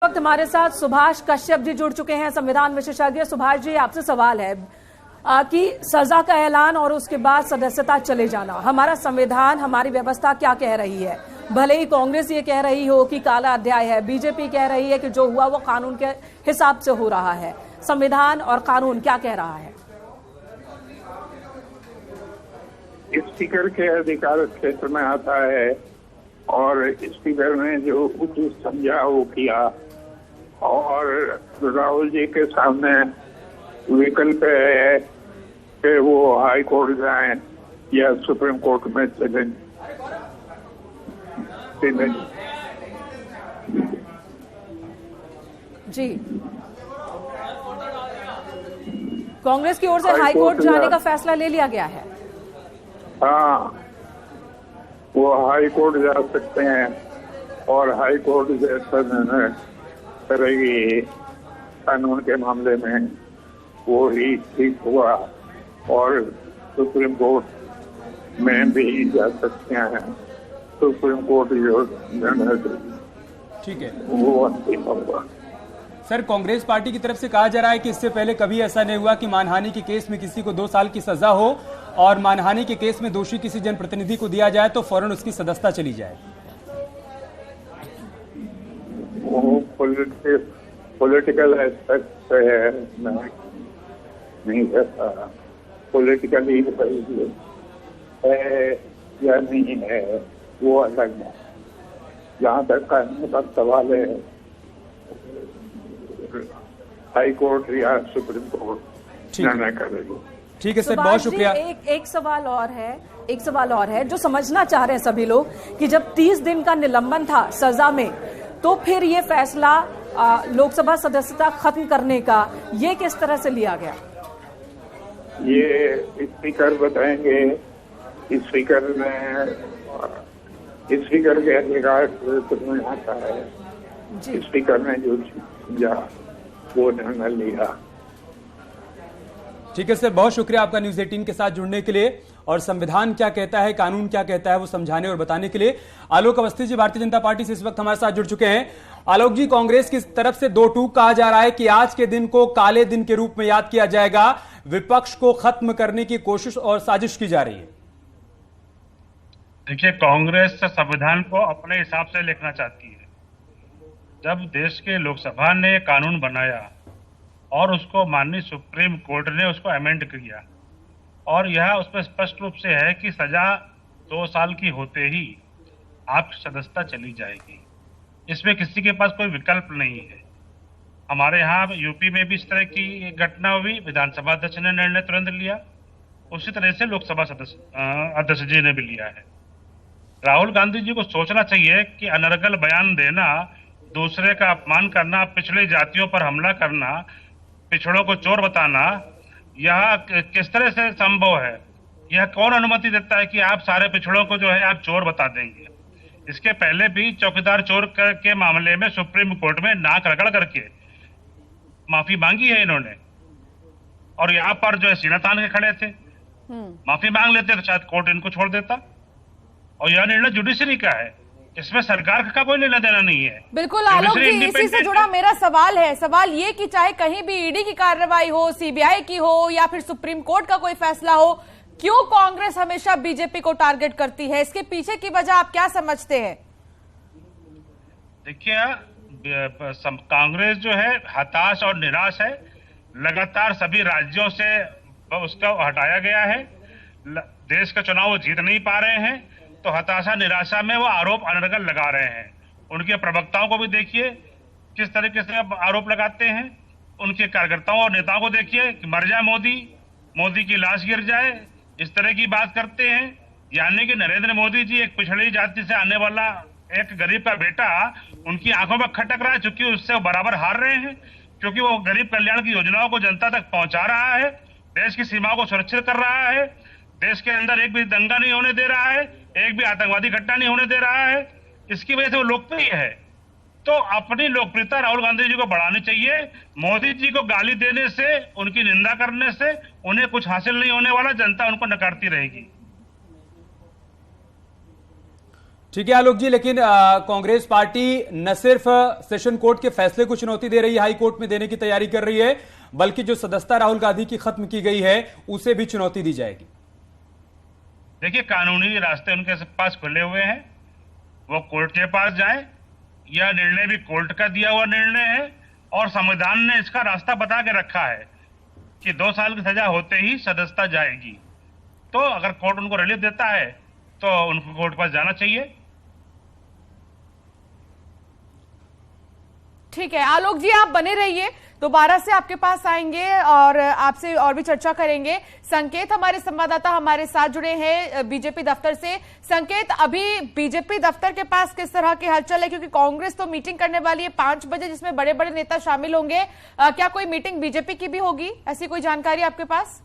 वक्त हमारे साथ सुभाष कश्यप जी जुड़ चुके हैं, संविधान विशेषज्ञ। सुभाष जी, आपसे सवाल है कि सजा का ऐलान और उसके बाद सदस्यता चले जाना, हमारा संविधान, हमारी व्यवस्था क्या कह रही है? भले ही कांग्रेस ये कह रही हो कि काला अध्याय है, बीजेपी कह रही है कि जो हुआ वो कानून के हिसाब से हो रहा है, संविधान और कानून क्या कह रहा है? स्पीकर के अधिकार क्षेत्र में आता है और स्पीकर ने जो उचित समझा वो किया। और राहुल जी के सामने विकल्प है कि वो हाई कोर्ट जाएं या सुप्रीम कोर्ट में चलें। जी, कांग्रेस की ओर से हाई कोर्ट जाने का फैसला ले लिया गया है। हाँ, वो हाई कोर्ट जा सकते हैं और हाई कोर्ट जैसा निर्णय करेगी कानून के मामले में वो ही ठीक हुआ। और सुप्रीम कोर्ट में भी जा सकते हैं, सुप्रीम कोर्ट जो निर्णय देगी ठीक है वो अंतिम होगा। सर, कांग्रेस पार्टी की तरफ से कहा जा रहा है कि इससे पहले कभी ऐसा नहीं हुआ कि मानहानि के केस में किसी को 2 साल की सजा हो और मानहानि के केस में दोषी किसी जनप्रतिनिधि को दिया जाए तो फौरन उसकी सदस्यता चली जाए। वो पॉलिटिकल एस्पेक्ट है, नहीं कहता पॉलिटिकली है या नहीं है, वो अलग है। जहाँ तक कानून का सवाल है, हाई कोर्ट या सुप्रीम कोर्ट निर्णय करेगी। ठीक है सर, बहुत शुक्रिया। एक सवाल और है जो समझना चाह रहे हैं सभी लोग कि जब 30 दिन का निलंबन था सजा में, तो फिर ये फैसला लोकसभा सदस्यता खत्म करने का ये किस तरह से लिया गया? ये स्पीकर बताएंगे। स्पीकर के अधिकार में आता है। स्पीकर ने जो समझा वो निर्णय लिया। ठीक है सर, बहुत शुक्रिया आपका न्यूज 18 के साथ जुड़ने के लिए और संविधान क्या कहता है, कानून क्या कहता है, वो समझाने और बताने के लिए। आलोक अवस्थी जी भारतीय जनता पार्टी से इस वक्त हमारे साथ जुड़ चुके हैं। आलोक जी, कांग्रेस की तरफ से 2 टूक कहा जा रहा है कि आज के दिन को काले दिन के रूप में याद किया जाएगा, विपक्ष को खत्म करने की कोशिश और साजिश की जा रही है। देखिए, कांग्रेस संविधान को अपने हिसाब से लिखना चाहती है। जब देश के लोकसभा ने कानून बनाया और उसको माननीय सुप्रीम कोर्ट ने उसको अमेंड किया और यह उसमें स्पष्ट रूप से है कि सजा 2 साल की होते ही आपकी सदस्यता चली जाएगी। इसमें किसी के पास कोई विकल्प नहीं है। हमारे यहाँ यूपी में भी इस तरह की एक घटना हुई, विधानसभा अध्यक्ष ने निर्णय तुरंत लिया, उसी तरह से लोकसभा अध्यक्ष जी ने भी लिया है। राहुल गांधी जी को सोचना चाहिए कि अनर्गल बयान देना, दूसरे का अपमान करना, पिछड़ी जातियों पर हमला करना, पिछड़ों को चोर बताना, यह किस तरह से संभव है? यह कौन अनुमति देता है कि आप सारे पिछड़ों को जो है आप चोर बता देंगे? इसके पहले भी चौकीदार चोर के मामले में सुप्रीम कोर्ट में नाक रगड़ करके माफी मांगी है इन्होंने, और यहाँ पर जो है सीना तान के खड़े थे। माफी मांग लेते तो शायद कोर्ट इनको छोड़ देता। और यह निर्णय जुडिशरी का है, इसमें सरकार का कोई लेना देना नहीं है। बिल्कुल आलोक जी, इसी से जुड़ा मेरा सवाल है। सवाल ये कि चाहे कहीं भी ईडी की कार्रवाई हो, सीबीआई की हो या फिर सुप्रीम कोर्ट का कोई फैसला हो, क्यों कांग्रेस हमेशा बीजेपी को टारगेट करती है? इसके पीछे की वजह आप क्या समझते हैं? देखिए, कांग्रेस जो है हताश और निराश है। लगातार सभी राज्यों से उसका हटाया गया है। देश का चुनाव वो जीत नहीं पा रहे हैं, तो हताशा निराशा में वो आरोप अनर्गल लगा रहे हैं। उनके प्रवक्ताओं को भी देखिए किस तरीके से आरोप लगाते हैं। उनके कार्यकर्ताओं और नेताओं को देखिए कि मर जाए मोदी की लाश गिर जाए, इस तरह की बात करते हैं। यानी कि नरेंद्र मोदी जी एक पिछड़ी जाति से आने वाला एक गरीब का बेटा उनकी आंखों में खटक रहा है, क्योंकि उससे वो बराबर हार रहे हैं, क्योंकि वो गरीब कल्याण की योजनाओं को जनता तक पहुंचा रहा है, देश की सीमाओं को सुरक्षित कर रहा है, देश के अंदर एक भी दंगा नहीं होने दे रहा है, एक भी आतंकवादी घटना नहीं होने दे रहा है। इसकी वजह से वो लोकप्रिय है। तो अपनी लोकप्रियता राहुल गांधी जी को बढ़ानी चाहिए। मोदी जी को गाली देने से, उनकी निंदा करने से उन्हें कुछ हासिल नहीं होने वाला, जनता उनको नकारती रहेगी। ठीक है आलोक जी, लेकिन कांग्रेस पार्टी न सिर्फ सेशन कोर्ट के फैसले को चुनौती दे रही है, हाई कोर्ट में देने की तैयारी कर रही है, बल्कि जो सदस्यता राहुल गांधी की खत्म की गई है उसे भी चुनौती दी जाएगी। देखिए, कानूनी रास्ते उनके पास खुले हुए हैं, वो कोर्ट के पास जाएं। यह निर्णय भी कोर्ट का दिया हुआ निर्णय है और संविधान ने इसका रास्ता बता के रखा है कि 2 साल की सजा होते ही सदस्यता जाएगी। तो अगर कोर्ट उनको रिलीफ देता है तो उनको कोर्ट पास जाना चाहिए। ठीक है आलोक जी, आप बने रहिए, दोबारा से आपके पास आएंगे और आपसे और भी चर्चा करेंगे। संकेत हमारे संवाददाता हमारे साथ जुड़े हैं बीजेपी दफ्तर से। संकेत, अभी बीजेपी दफ्तर के पास किस तरह की हलचल है, क्योंकि कांग्रेस तो मीटिंग करने वाली है 5 बजे जिसमें बड़े बड़े नेता शामिल होंगे। क्या कोई मीटिंग बीजेपी की भी होगी, ऐसी कोई जानकारी आपके पास?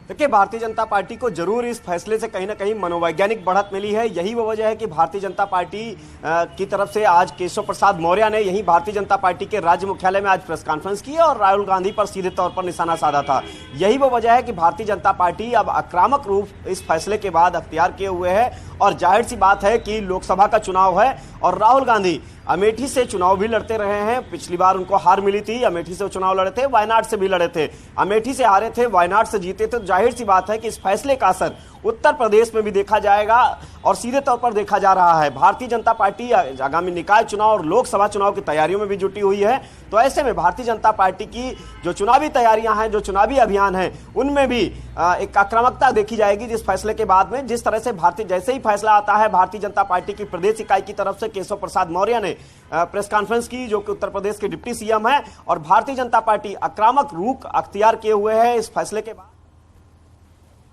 देखिए, भारतीय जनता पार्टी को जरूर इस फैसले से कहीं ना कहीं मनोवैज्ञानिक बढ़त मिली है। यही वो वजह है कि भारतीय जनता पार्टी की तरफ से आज केशव प्रसाद मौर्य ने यही भारतीय जनता पार्टी के राज्य मुख्यालय में आज प्रेस कॉन्फ्रेंस की और राहुल गांधी पर सीधे तौर पर निशाना साधा था। यही वो वजह है कि भारतीय जनता पार्टी अब आक्रामक रूप इस फैसले के बाद अख्तियार किए हुए है और जाहिर सी बात है कि लोकसभा का चुनाव है और राहुल गांधी अमेठी से चुनाव भी लड़ते रहे हैं। पिछली बार उनको हार मिली थी, अमेठी से वो चुनाव लड़े थे, वायनाड से भी लड़े थे, अमेठी से हारे थे, वायनाड से जीते थे। तो जाहिर सी बात है कि इस फैसले का असर उत्तर प्रदेश में भी देखा जाएगा और सीधे तौर पर देखा जा रहा है। भारतीय जनता पार्टी आगामी निकाय चुनाव और लोकसभा चुनाव की तैयारियों में भी जुटी हुई है। तो ऐसे में भारतीय जनता पार्टी की जो चुनावी तैयारियां हैं, जो चुनावी अभियान है, उनमें भी एक आक्रामकता देखी जाएगी जिस फैसले के बाद में। जिस तरह से जैसे ही फैसला आता है भारतीय जनता पार्टी की प्रदेश इकाई की तरफ से केशव प्रसाद मौर्य ने प्रेस कॉन्फ्रेंस की, जो कि उत्तर प्रदेश के डिप्टी सीएम है, और भारतीय जनता पार्टी आक्रामक रुख अख्तियार किए हुए है इस फैसले के बाद।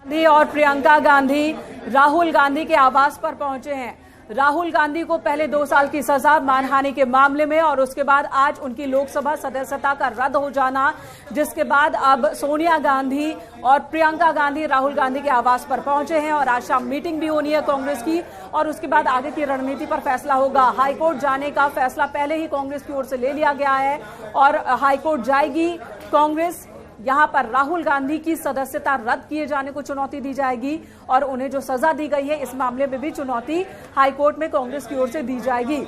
गांधी और प्रियंका गांधी राहुल गांधी के आवास पर पहुंचे हैं। राहुल गांधी को पहले 2 साल की सजा मानहानि के मामले में और उसके बाद आज उनकी लोकसभा सदस्यता का रद्द हो जाना, जिसके बाद अब सोनिया गांधी और प्रियंका गांधी राहुल गांधी के आवास पर पहुंचे हैं और आज शाम मीटिंग भी होनी है कांग्रेस की और उसके बाद आगे की रणनीति पर फैसला होगा। हाईकोर्ट जाने का फैसला पहले ही कांग्रेस की ओर से ले लिया गया है और हाईकोर्ट जाएगी कांग्रेस। यहां पर राहुल गांधी की सदस्यता रद्द किए जाने को चुनौती दी जाएगी और उन्हें जो सजा दी गई है इस मामले में भी चुनौती हाईकोर्ट में कांग्रेस की ओर से दी जाएगी।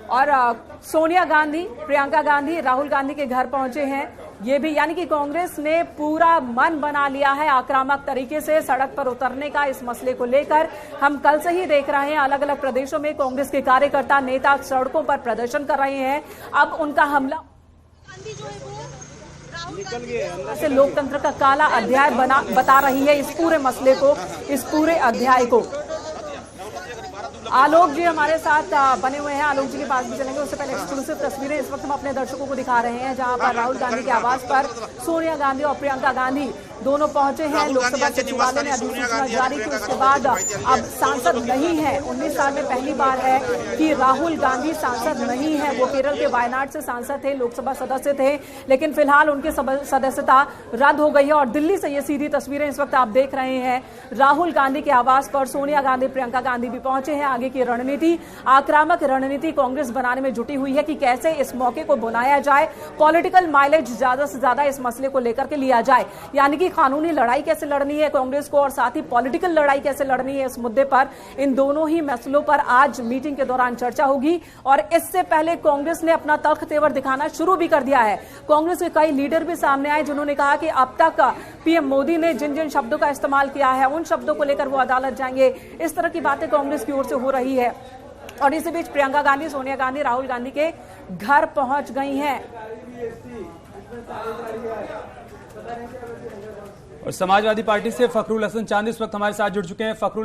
और सोनिया गांधी, प्रियंका गांधी राहुल गांधी के घर पहुंचे हैं। ये भी यानी कि कांग्रेस ने पूरा मन बना लिया है आक्रामक तरीके से सड़क पर उतरने का इस मसले को लेकर। हम कल से ही देख रहे हैं अलग अलग प्रदेशों में कांग्रेस के कार्यकर्ता नेता सड़कों पर प्रदर्शन कर रहे हैं। अब उनका हमला से लोकतंत्र का काला अध्याय बता रही है इस पूरे मसले को, इस पूरे अध्याय को। आलोक जी हमारे साथ बने हुए हैं, आलोक जी के पास भी चलेंगे। उससे पहले एक्सक्लूसिव तस्वीरें इस वक्त हम अपने दर्शकों को दिखा रहे हैं जहां पर राहुल गांधी के आवास पर सोनिया गांधी और प्रियंका गांधी दोनों पहुंचे हैं। लोकसभा सचिवालय ने अधिसूचना जारी की, उसके बाद अब सांसद नहीं है। 19 साल में पहली बार है कि राहुल गांधी सांसद नहीं है। वो केरल के वायनाड से सांसद थे, लोकसभा सदस्य थे, लेकिन फिलहाल उनकी सदस्यता रद्द हो गई है। और दिल्ली से ये सीधी तस्वीरें इस वक्त आप देख रहे हैं। राहुल गांधी के आवास पर सोनिया गांधी, प्रियंका गांधी भी पहुंचे हैं। आगे की रणनीति, आक्रामक रणनीति कांग्रेस बनाने में जुटी हुई है कि कैसे इस मौके को बनाया जाए, पॉलिटिकल माइलेज ज्यादा से ज्यादा इस मसले को लेकर के लिया जाए। यानी कि कानूनी लड़ाई कैसे लड़नी है कांग्रेस को और साथ ही पॉलिटिकल लड़ाई कैसे लड़नी है इस मुद्दे पर, इन दोनों ही मसलों पर आज मीटिंग के दौरान चर्चा होगी। और इससे पहले कांग्रेस ने अपना तख्त तेवर दिखाना शुरू भी कर दिया है। कांग्रेस के कई लीडर भी सामने आए जिन्होंने कहा कि अब तक पीएम मोदी ने जिन जिन शब्दों का इस्तेमाल किया है उन शब्दों को लेकर वो अदालत जाएंगे। इस तरह की बातें कांग्रेस की ओर से हो रही है। और इसी बीच प्रियंका गांधी, सोनिया गांधी राहुल गांधी के घर पहुंच गई हैं। और समाजवादी पार्टी से फखरुल हसन चांद इस वक्त हमारे साथ जुड़ चुके हैं। फखरुल